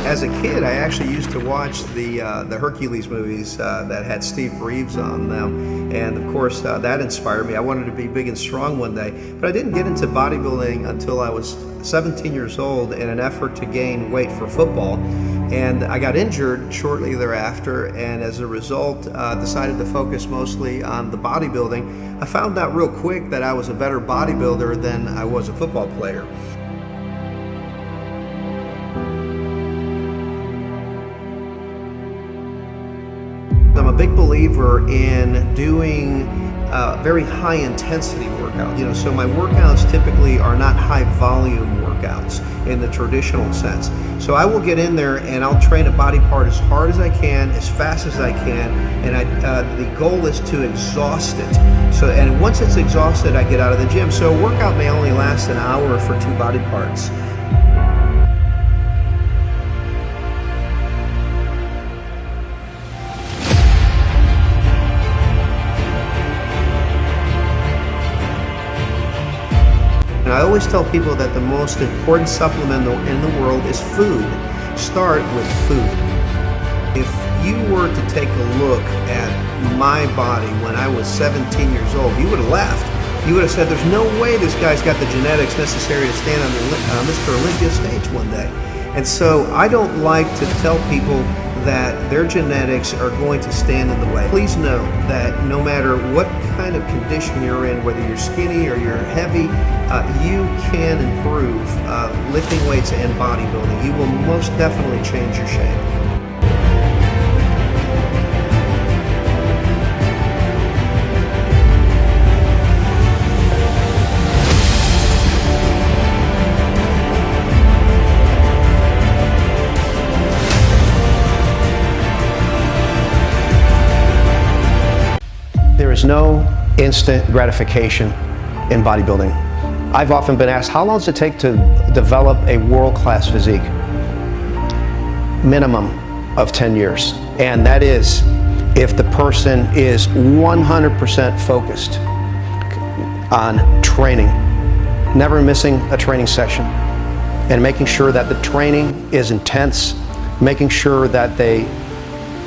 As a kid, I actually used to watch the Hercules movies that had Steve Reeves on them, and of course that inspired me. I wanted to be big and strong one day, but I didn't get into bodybuilding until I was 17 years old in an effort to gain weight for football, and I got injured shortly thereafter, and as a result decided to focus mostly on the bodybuilding. I found out real quick that I was a better bodybuilder than I was a football player. I'm a big believer in doing very high intensity workout. So my workouts typically are not high volume workouts in the traditional sense. So I will get in there and I'll train a body part as hard as I can, as fast as I can, and the goal is to exhaust it. And once it's exhausted, I get out of the gym. So a workout may only last an hour for 2 body parts. And I always tell people that the most important supplement in the world is food. Start with food. If you were to take a look at my body when I was 17 years old, you would have laughed. You would have said, there's no way this guy's got the genetics necessary to stand on Mr. Olympia stage one day. And so I don't like to tell people that their genetics are going to stand in the way. Please know that no matter what kind of condition you're in, whether you're skinny or you're heavy, you can improve lifting weights and bodybuilding. You will most definitely change your shape. There is no instant gratification in bodybuilding. I've often been asked, how long does it take to develop a world-class physique? Minimum of 10 years. And that is if the person is 100% focused on training, never missing a training session, and making sure that the training is intense, making sure that they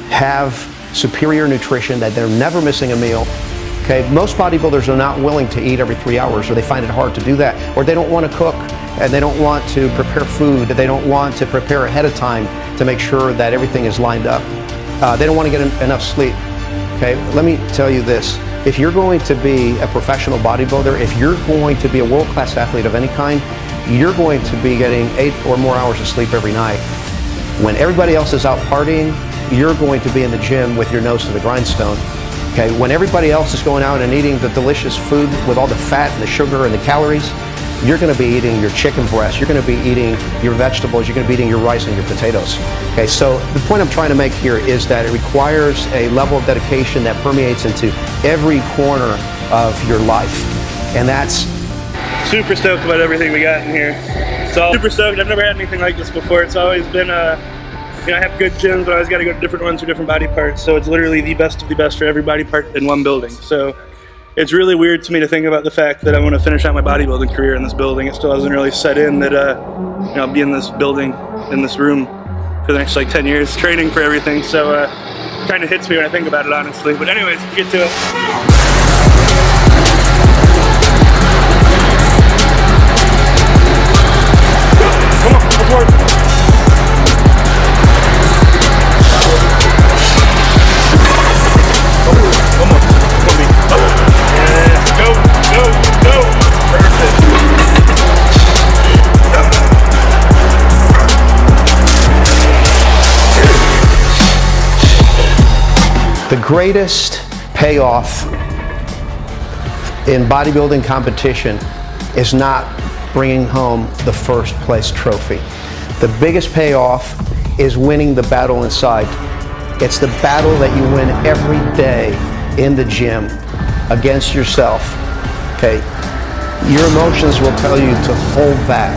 have superior nutrition, that they're never missing a meal. Okay, most bodybuilders are not willing to eat every 3 hours, or they find it hard to do that, or they don't want to cook, and they don't want to prepare food, they don't want to prepare ahead of time to make sure that everything is lined up. They don't want to get enough sleep. Okay, let me tell you this. If you're going to be a professional bodybuilder, if you're going to be a world-class athlete of any kind, you're going to be getting 8 or more hours of sleep every night. When everybody else is out partying, you're going to be in the gym with your nose to the grindstone. Okay, when everybody else is going out and eating the delicious food with all the fat and the sugar and the calories, you're going to be eating your chicken breast, you're going to be eating your vegetables, you're going to be eating your rice and your potatoes. Okay, so the point I'm trying to make here is that it requires a level of dedication that permeates into every corner of your life. And that's super stoked about everything we got in here. It's all super stoked. I've never had anything like this before. It's always been I have good gyms, but I always got to go to different ones for different body parts. So it's literally the best of the best for every body part in one building. So it's really weird to me to think about the fact that I want to finish out my bodybuilding career in this building. It still hasn't really set in that I'll be in this building, in this room for the next like 10 years training for everything. So it kind of hits me when I think about it, honestly. But anyways, let's get to it. the greatest payoff in bodybuilding competition is not bringing home the first place trophy. The biggest payoff is winning the battle inside. It's the battle that you win every day in the gym against yourself. Okay, your emotions will tell you to hold back.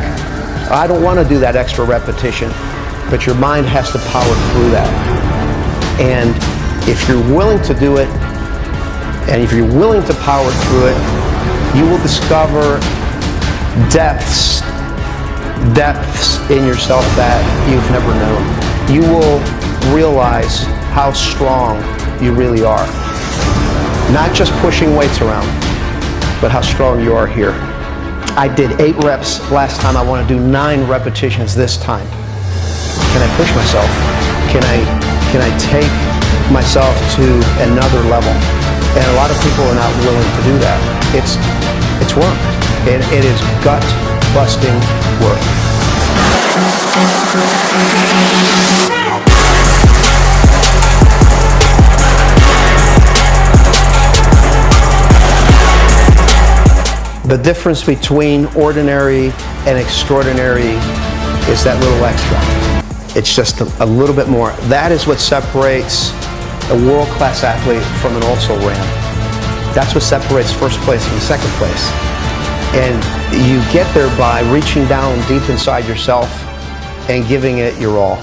I don't want to do that extra repetition, but your mind has to power through that. And if you're willing to do it, and if you're willing to power through it, you will discover depths in yourself that you've never known. You will realize how strong you really are. Not just pushing weights around, but how strong you are here. I did 8 reps last time. I want to do 9 repetitions this time. Can I push myself? Can I take myself to another level? And a lot of people are not willing to do that. It's work. It is gut-busting work. The difference between ordinary and extraordinary is that little extra. It's just a little bit more. That is what separates a world-class athlete from an also-ran. That's what separates first place from second place. And you get there by reaching down deep inside yourself and giving it your all.